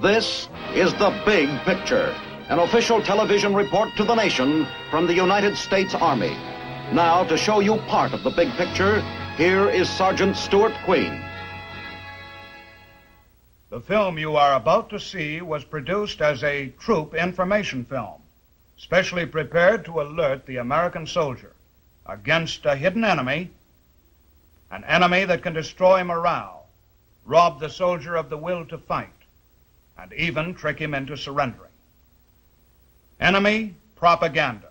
This is The Big Picture, an official television report to the nation from the United States Army. Now, to show you part of the big picture, here is Sergeant Stuart Queen. The film you are about to see was produced as a troop information film, specially prepared to alert the American soldier against a hidden enemy, an enemy that can destroy morale, rob the soldier of the will to fight, and even trick him into surrendering. Enemy propaganda.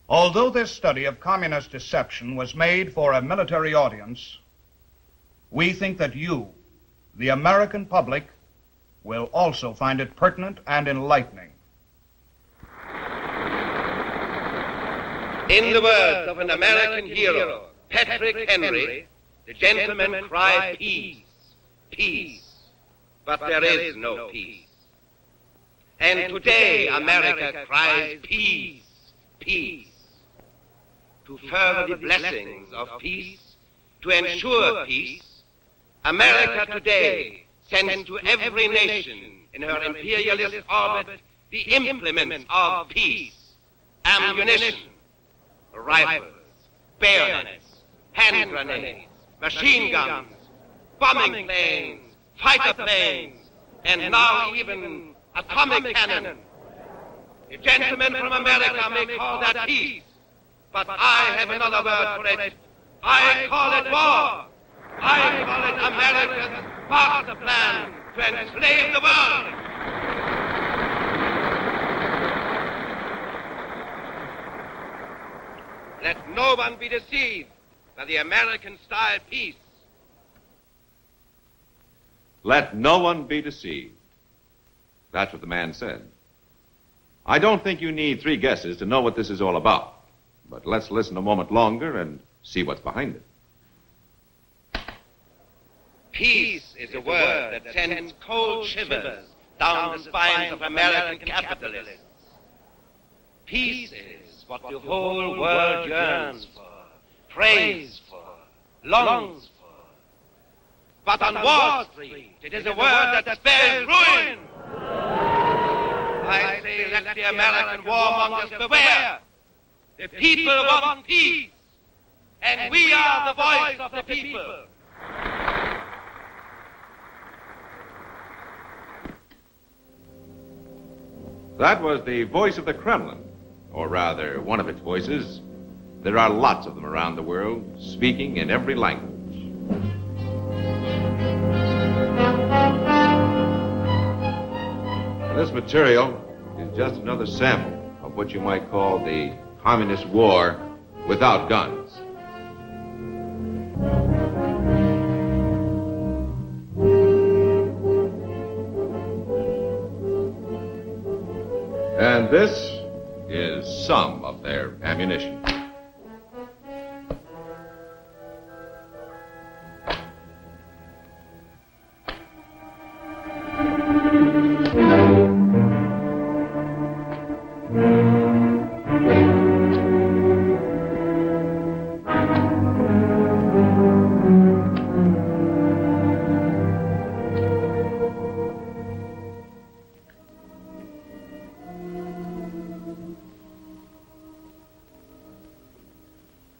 Although this study of communist deception was made for a military audience, we think that you, the American public, will also find it pertinent and enlightening. In the words of an American hero, Patrick Henry, the gentlemen cry peace, peace, but there is no peace. And today America cries peace, peace. To further the blessings of peace, to ensure peace, America today sends to every nation in her imperialist orbit the implements of peace, ammunition, rifles, bayonets, hand grenades, machine guns, bombing planes, fighter planes, and now even atomic cannon. The gentlemen from America may call that peace, but I have another word for it. I call it war. I call it America's master plan to enslave the world. Let no one be deceived by the American-style peace. Let no one be deceived. That's what the man said. I don't think you need three guesses to know what this is all about. But let's listen a moment longer and see what's behind it. Peace is a word that sends cold shivers down the spines of American capitalists. Peace is what the whole world yearns for, prays for, longs for. But on Wall Street, it is a word that spells ruin. I say, let the American warmongers beware. The people want peace, and we are the voice of the people. That was the voice of the Kremlin, or rather, one of its voices. There are lots of them around the world, speaking in every language. This material is just another sample of what you might call the communist war without guns. And this is some of their ammunition.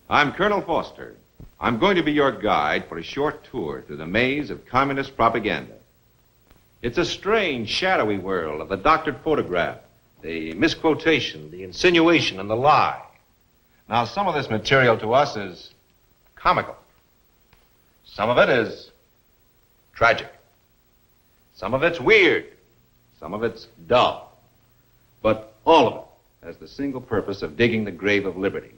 I'm Colonel Foster. I'm going to be your guide for a short tour through the maze of communist propaganda. It's a strange, shadowy world of the doctored photograph, the misquotation, the insinuation, and the lie. Now, some of this material to us is comical. Some of it is tragic. Some of it's weird. Some of it's dull. But all of it has the single purpose of digging the grave of liberty.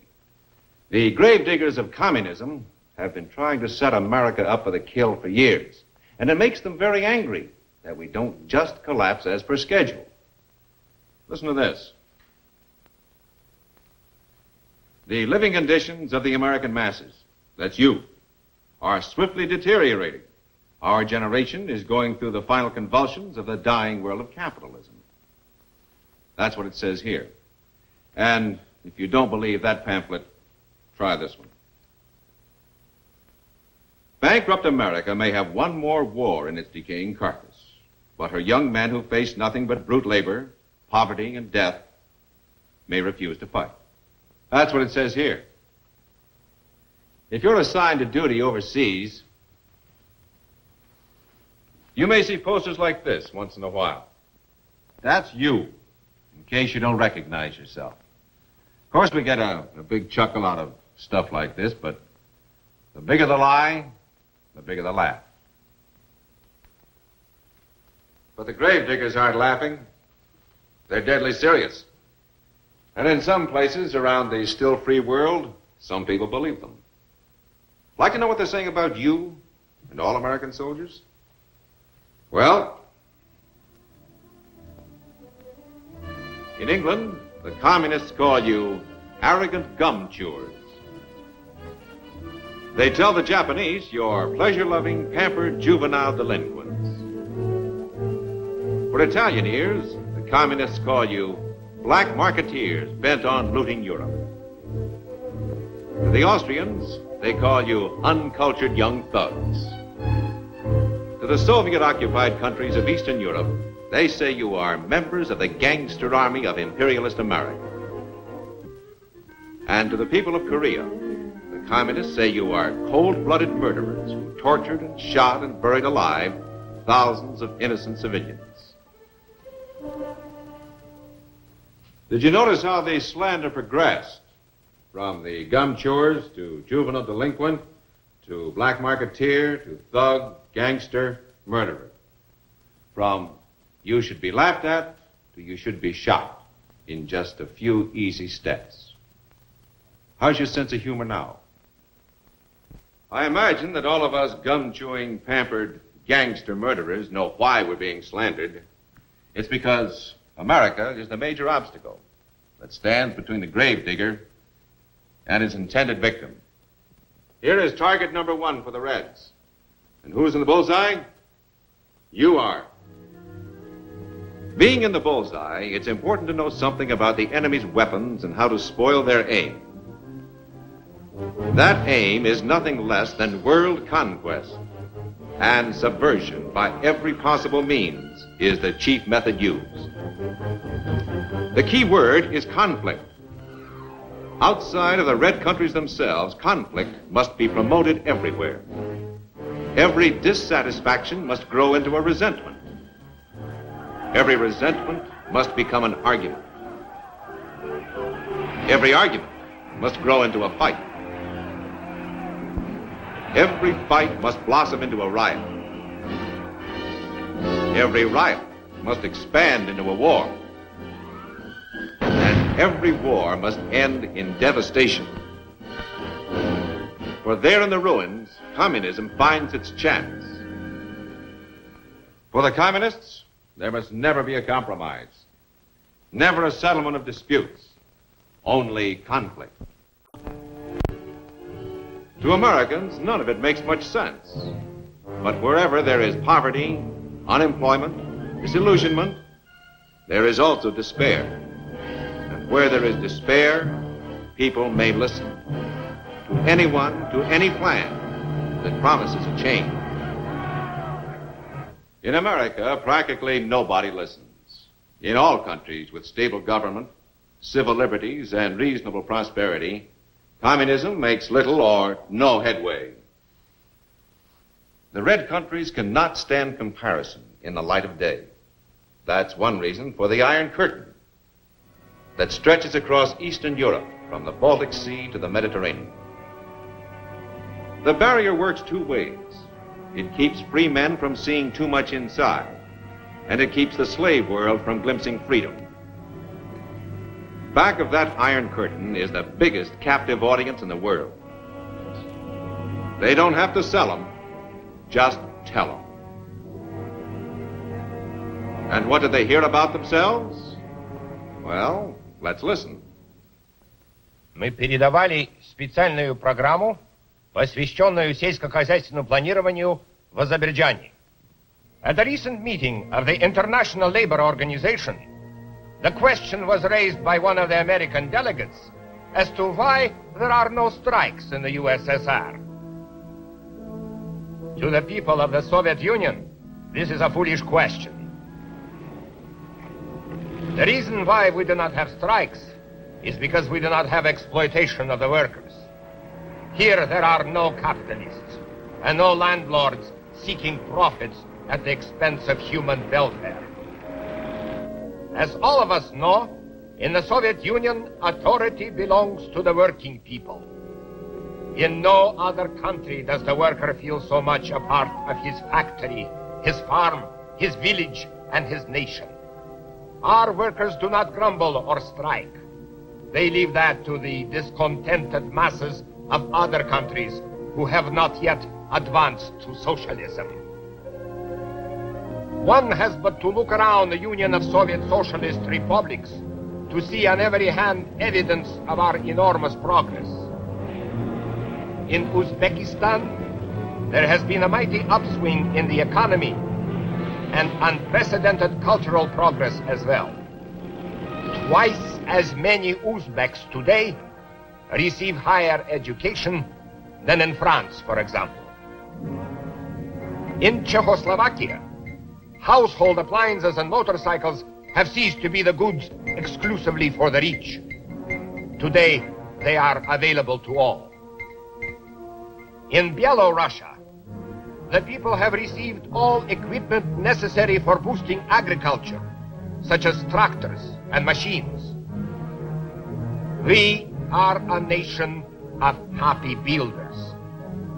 The gravediggers of communism have been trying to set America up for the kill for years, and it makes them very angry that we don't just collapse as per schedule. Listen to this. The living conditions of the American masses, that's you, are swiftly deteriorating. Our generation is going through the final convulsions of the dying world of capitalism. That's what it says here. And if you don't believe that pamphlet, try this one. Bankrupt America may have one more war in its decaying carcass, but her young men who face nothing but brute labor, poverty, and death may refuse to fight. That's what it says here. If you're assigned to duty overseas, you may see posters like this once in a while. That's you, in case you don't recognize yourself. Of course, we get a big chuckle out of stuff like this, but the bigger the lie, the bigger the laugh. But the gravediggers aren't laughing. They're deadly serious. And in some places around the still free world, some people believe them. Like to know what they're saying about you and all American soldiers? Well, in England, the communists call you arrogant gum chewers. They tell the Japanese you're pleasure-loving, pampered juvenile delinquents. For Italian ears, the communists call you black marketeers bent on looting Europe. To the Austrians, they call you uncultured young thugs. To the Soviet-occupied countries of Eastern Europe, they say you are members of the gangster army of imperialist America. And to the people of Korea, the communists say you are cold-blooded murderers who tortured and shot and buried alive thousands of innocent civilians. Did you notice how the slander progressed? From the gum chewers to juvenile delinquent to black marketeer to thug, gangster, murderer. From you should be laughed at to you should be shot in just a few easy steps. How's your sense of humor now? I imagine that all of us gum-chewing, pampered gangster murderers know why we're being slandered. It's because America is the major obstacle that stands between the gravedigger and his intended victim. Here is target number 1 for the Reds. And who's in the bullseye? You are. Being in the bullseye, it's important to know something about the enemy's weapons and how to spoil their aim. That aim is nothing less than world conquest, and subversion by every possible means is the chief method used. The key word is conflict. Outside of the red countries themselves, conflict must be promoted everywhere. Every dissatisfaction must grow into a resentment. Every resentment must become an argument. Every argument must grow into a fight. Every fight must blossom into a riot. Every riot must expand into a war. And every war must end in devastation. For there in the ruins, communism finds its chance. For the communists, there must never be a compromise. Never a settlement of disputes. Only conflict. To Americans, none of it makes much sense. But wherever there is poverty, unemployment, disillusionment, there is also despair. And where there is despair, people may listen to anyone, to any plan that promises a change. In America, practically nobody listens. In all countries with stable government, civil liberties, and reasonable prosperity, communism makes little or no headway. The red countries cannot stand comparison in the light of day. That's one reason for the Iron Curtain that stretches across Eastern Europe from the Baltic Sea to the Mediterranean. The barrier works two ways. It keeps free men from seeing too much inside, and it keeps the slave world from glimpsing freedom. Back of that Iron Curtain is the biggest captive audience in the world. They don't have to sell them, just tell them. And what did they hear about themselves? Well, let's listen. Мы передавали специальную программу, посвященную сельскохозяйственному планированию в Азербайджане. At a recent meeting of the International Labor Organization, the question was raised by one of the American delegates as to why there are no strikes in the USSR. To the people of the Soviet Union, this is a foolish question. The reason why we do not have strikes is because we do not have exploitation of the workers. Here there are no capitalists and no landlords seeking profits at the expense of human welfare. As all of us know, in the Soviet Union, authority belongs to the working people. In no other country does the worker feel so much a part of his factory, his farm, his village, and his nation. Our workers do not grumble or strike. They leave that to the discontented masses of other countries who have not yet advanced to socialism. One has but to look around the Union of Soviet Socialist Republics to see on every hand evidence of our enormous progress. In Uzbekistan, there has been a mighty upswing in the economy and unprecedented cultural progress as well. Twice as many Uzbeks today receive higher education than in France, for example. In Czechoslovakia, household appliances and motorcycles have ceased to be the goods exclusively for the rich. Today, they are available to all. In Byelorussia, the people have received all equipment necessary for boosting agriculture, such as tractors and machines. We are a nation of happy builders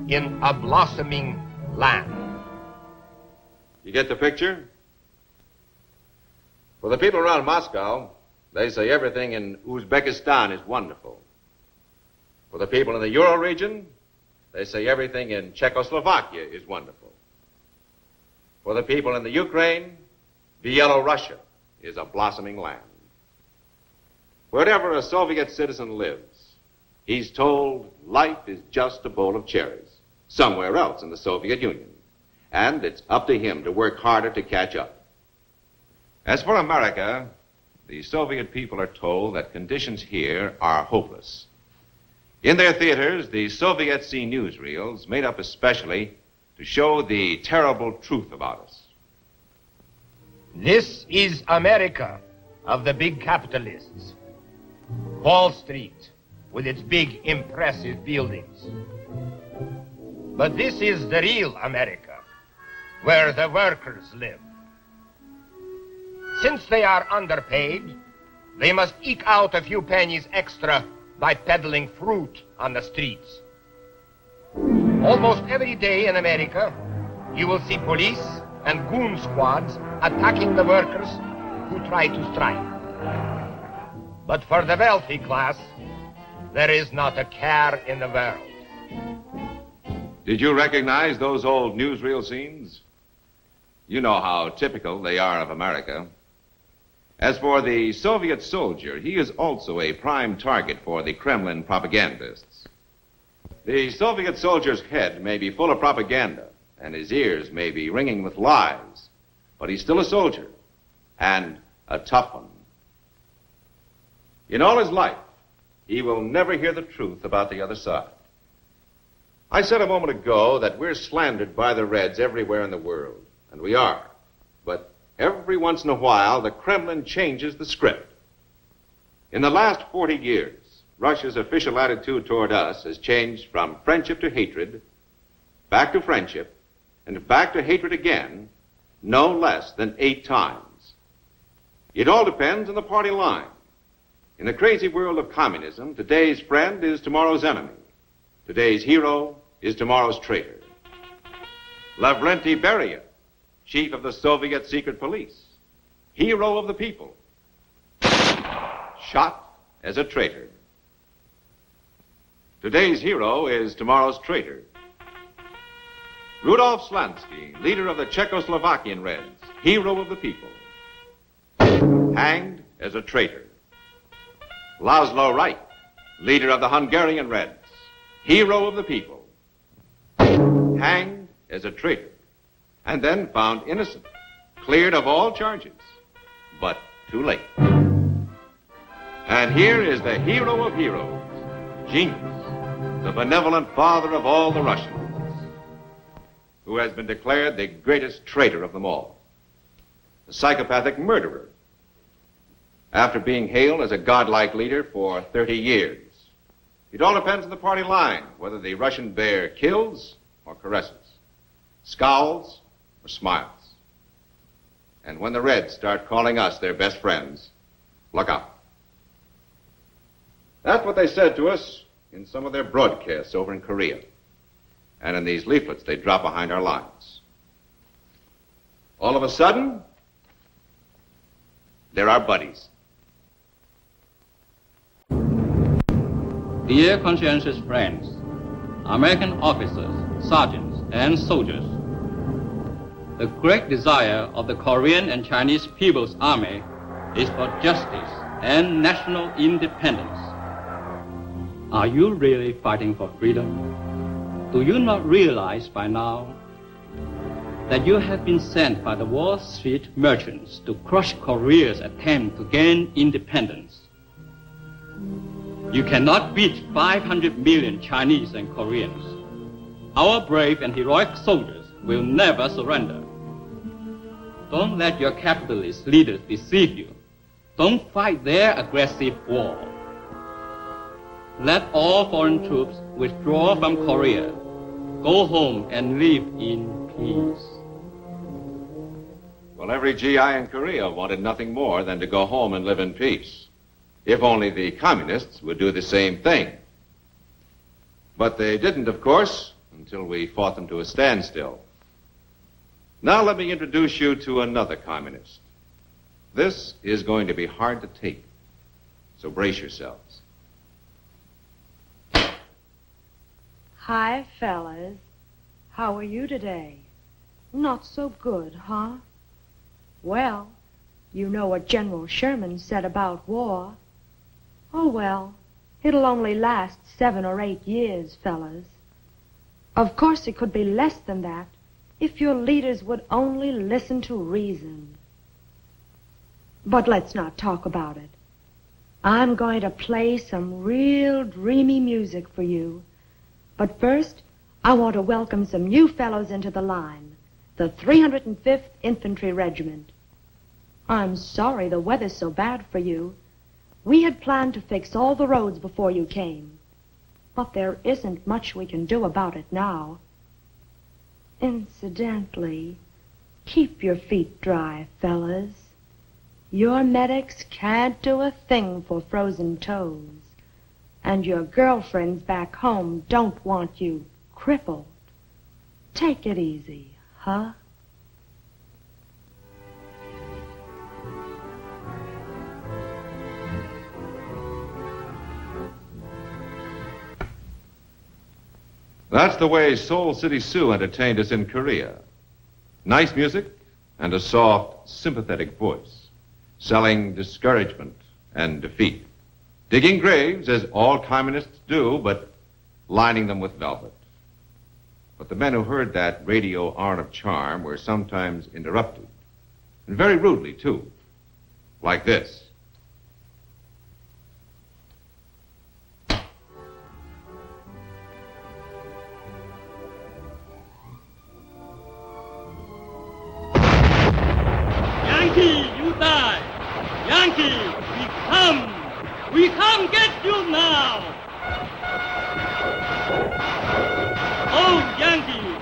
in a blossoming land. You get the picture? For the people around Moscow, they say everything in Uzbekistan is wonderful. For the people in the Ural region, they say everything in Czechoslovakia is wonderful. For the people in the Ukraine, Byelorussia is a blossoming land. Wherever a Soviet citizen lives, he's told life is just a bowl of cherries somewhere else in the Soviet Union, and it's up to him to work harder to catch up. As for America, the Soviet people are told that conditions here are hopeless. In their theaters, the Soviets see newsreels made up especially to show the terrible truth about us. This is America of the big capitalists. Wall Street, with its big, impressive buildings. But this is the real America, where the workers live. Since they are underpaid, they must eke out a few pennies extra by peddling fruit on the streets. Almost every day in America, you will see police and goon squads attacking the workers who try to strike. But for the wealthy class, there is not a care in the world. Did you recognize those old newsreel scenes? You know how typical they are of America. As for the Soviet soldier, he is also a prime target for the Kremlin propagandists. The Soviet soldier's head may be full of propaganda, and his ears may be ringing with lies, but he's still a soldier, and a tough one. In all his life, he will never hear the truth about the other side. I said a moment ago that we're slandered by the Reds everywhere in the world, and we are. But every once in a while, the Kremlin changes the script. In the last 40 years, Russia's official attitude toward us has changed from friendship to hatred, back to friendship, and back to hatred again, no less than 8 times. It all depends on the party line. In the crazy world of communism, today's friend is tomorrow's enemy. Today's hero is tomorrow's traitor. Lavrenti Beria, chief of the Soviet secret police, hero of the people, shot as a traitor. Today's hero is tomorrow's traitor. Rudolf Slansky, leader of the Czechoslovakian Reds, hero of the people, hanged as a traitor. Laszlo Reich, leader of the Hungarian Reds, hero of the people, hanged as a traitor, and then found innocent, cleared of all charges, but too late. And here is the hero of heroes, genius, the benevolent father of all the Russians, who has been declared the greatest traitor of them all. The psychopathic murderer, after being hailed as a godlike leader for 30 years. It all depends on the party line, whether the Russian bear kills or caresses, scowls or smiles. And when the Reds start calling us their best friends, look out. That's what they said to us in some of their broadcasts over in Korea, and in these leaflets they drop behind our lines. All of a sudden, they're our buddies. Dear conscientious friends, American officers, sergeants, and soldiers, the great desire of the Korean and Chinese People's Army is for justice and national independence. Are you really fighting for freedom? Do you not realize by now that you have been sent by the Wall Street merchants to crush Korea's attempt to gain independence? You cannot beat 500 million Chinese and Koreans. Our brave and heroic soldiers will never surrender. Don't let your capitalist leaders deceive you. Don't fight their aggressive war. Let all foreign troops withdraw from Korea. Go home and live in peace. Well, every GI in Korea wanted nothing more than to go home and live in peace. If only the communists would do the same thing. But they didn't, of course, until we fought them to a standstill. Now let me introduce you to another communist. This is going to be hard to take, so brace yourselves. Hi, fellas. How are you today? Not so good, huh? Well, you know what General Sherman said about war. Oh, well, it'll only last 7 or 8 years, fellas. Of course, it could be less than that if your leaders would only listen to reason. But let's not talk about it. I'm going to play some real dreamy music for you. But first, I want to welcome some new fellows into the line, the 305th Infantry Regiment. I'm sorry the weather's so bad for you. We had planned to fix all the roads before you came, but there isn't much we can do about it now. Incidentally, keep your feet dry, fellas. Your medics can't do a thing for frozen toes, and your girlfriends back home don't want you crippled. Take it easy, huh? That's the way Soul City Sue entertained us in Korea. Nice music and a soft, sympathetic voice, selling discouragement and defeat. Digging graves, as all communists do, but lining them with velvet. But the men who heard that radio arn of charm were sometimes interrupted, and very rudely, too, like this. Yankee, you die! Yankee, we come! We come get you now! Oh, Yankee,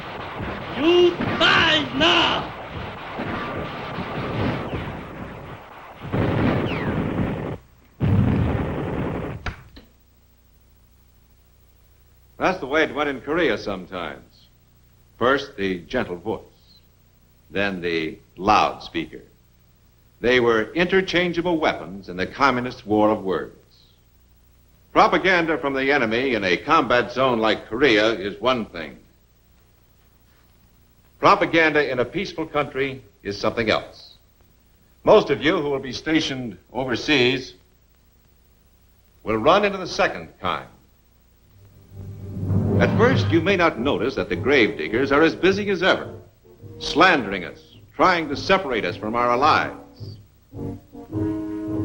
you die now! That's the way it went in Korea sometimes. First, the gentle voice, then the loudspeaker. They were interchangeable weapons in the communist war of words. Propaganda from the enemy in a combat zone like Korea is one thing. Propaganda in a peaceful country is something else. Most of you who will be stationed overseas will run into the second kind. At first, you may not notice that the gravediggers are as busy as ever, slandering us, trying to separate us from our allies.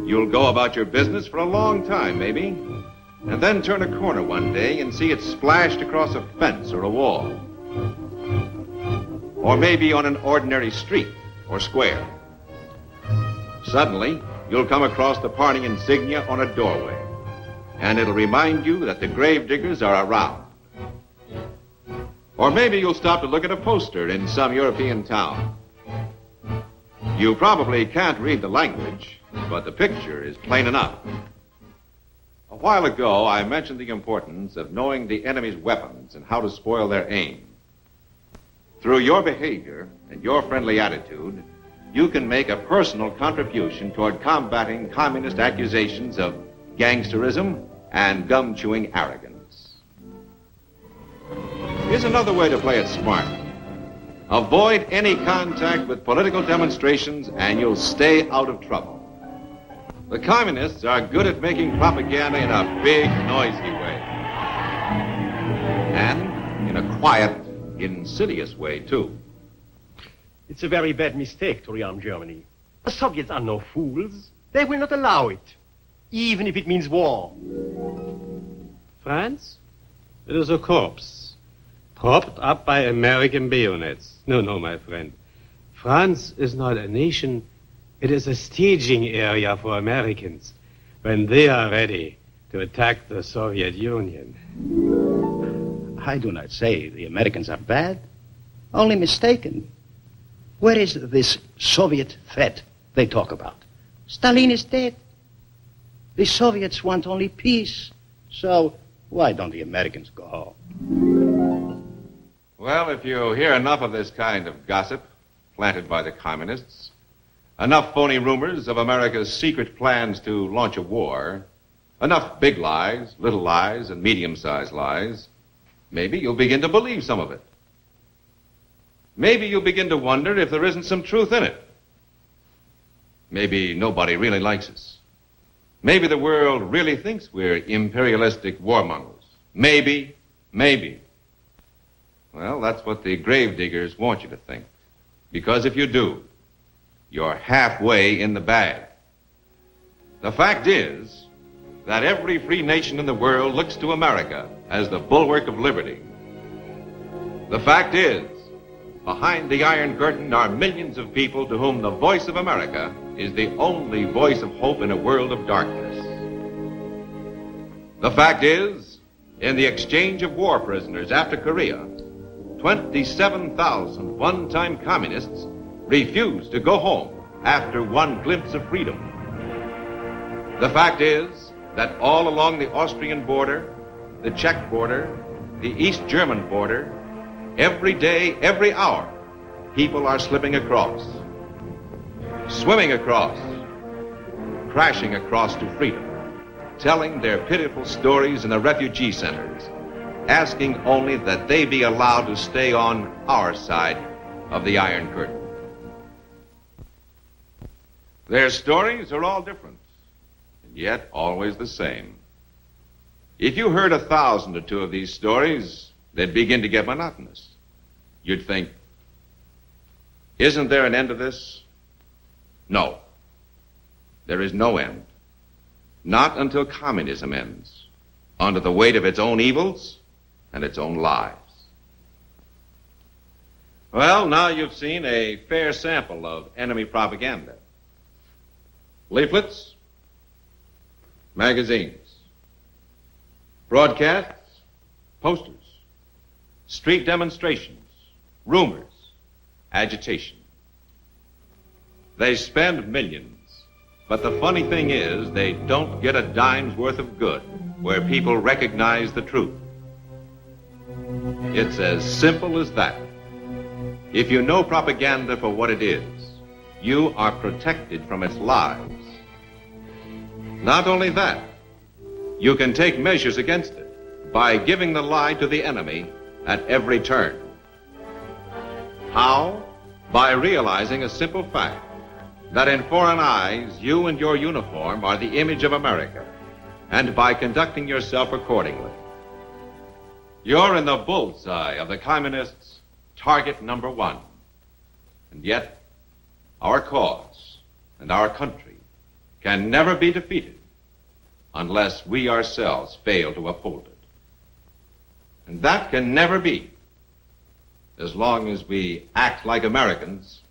You'll go about your business for a long time, maybe, and then turn a corner one day and see it splashed across a fence or a wall. or maybe on an ordinary street or square. Suddenly, you'll come across the party insignia on a doorway, and it'll remind you that the gravediggers are around. Or maybe you'll stop to look at a poster in some European town. You probably can't read the language, but the picture is plain enough. A while ago, I mentioned the importance of knowing the enemy's weapons and how to spoil their aim. Through your behavior and your friendly attitude, you can make a personal contribution toward combating communist accusations of gangsterism and gum-chewing arrogance. Here's another way to play it smart. Avoid any contact with political demonstrations and you'll stay out of trouble. The communists are good at making propaganda in a big, noisy way. And in a quiet, insidious way, too. It's a very bad mistake to rearm Germany. The Soviets are no fools. They will not allow it, even if it means war. France? It is a corpse, propped up by American bayonets. No, my friend. France is not a nation. It is a staging area for Americans when they are ready to attack the Soviet Union. I do not say the Americans are bad, only mistaken. Where is this Soviet threat they talk about? Stalin is dead. The Soviets want only peace. So why don't the Americans go home? Well, if you hear enough of this kind of gossip planted by the communists, enough phony rumors of America's secret plans to launch a war, enough big lies, little lies, and medium-sized lies, maybe you'll begin to believe some of it. Maybe you'll begin to wonder if there isn't some truth in it. Maybe nobody really likes us. Maybe the world really thinks we're imperialistic warmongers. Maybe. Well, that's what the gravediggers want you to think. Because if you do, you're halfway in the bag. The fact is that every free nation in the world looks to America as the bulwark of liberty. The fact is, behind the Iron Curtain are millions of people to whom the voice of America is the only voice of hope in a world of darkness. The fact is, in the exchange of war prisoners after Korea, 27,000 one-time communists refused to go home after one glimpse of freedom. The fact is that all along the Austrian border, the Czech border, the East German border, every day, every hour, people are slipping across, swimming across, crashing across to freedom, telling their pitiful stories in the refugee centers, asking only that they be allowed to stay on our side of the Iron Curtain. Their stories are all different, and yet always the same. If you heard 1,000 or 2 of these stories, they'd begin to get monotonous. You'd think, isn't there an end to this? No. There is no end. Not until communism ends, under the weight of its own evils and its own lies. Well, now you've seen a fair sample of enemy propaganda. Leaflets, magazines, broadcasts, posters, street demonstrations, rumors, agitation. They spend millions, but the funny thing is they don't get a dime's worth of good where people recognize the truth. It's as simple as that. If you know propaganda for what it is, you are protected from its lies. Not only that, you can take measures against it by giving the lie to the enemy at every turn. How? By realizing a simple fact, that in foreign eyes, you and your uniform are the image of America, and by conducting yourself accordingly. You're in the bullseye of the communists' target number 1. And yet, our cause and our country can never be defeated unless we ourselves fail to uphold it. And that can never be as long as we act like Americans.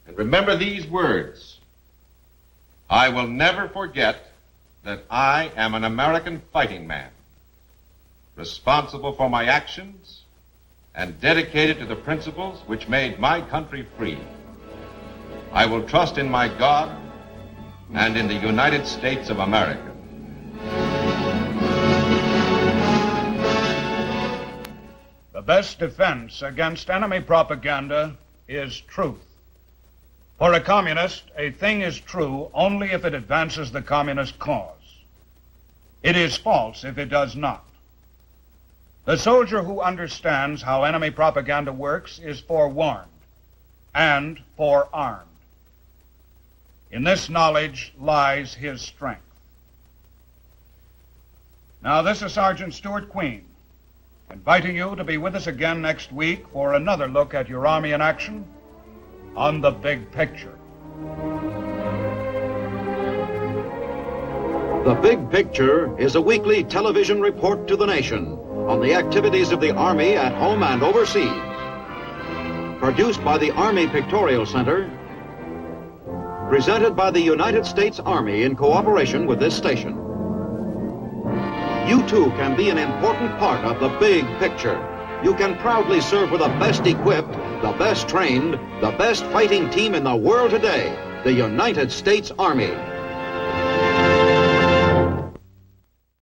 And remember these words: I will never forget that I am an American fighting man, responsible for my actions and dedicated to the principles which made my country free. I will trust in my God and in the United States of America. The best defense against enemy propaganda is truth. For a communist, a thing is true only if it advances the communist cause. It is false if it does not. The soldier who understands how enemy propaganda works is forewarned and forearmed. In this knowledge lies his strength. Now, this is Sergeant Stuart Queen, inviting you to be with us again next week for another look at your Army in action on The Big Picture. The Big Picture is a weekly television report to the nation on the activities of the Army at home and overseas. Produced by the Army Pictorial Center, presented by the United States Army in cooperation with this station. You too can be an important part of the big picture. You can proudly serve with the best equipped, the best trained, the best fighting team in the world today, the United States Army.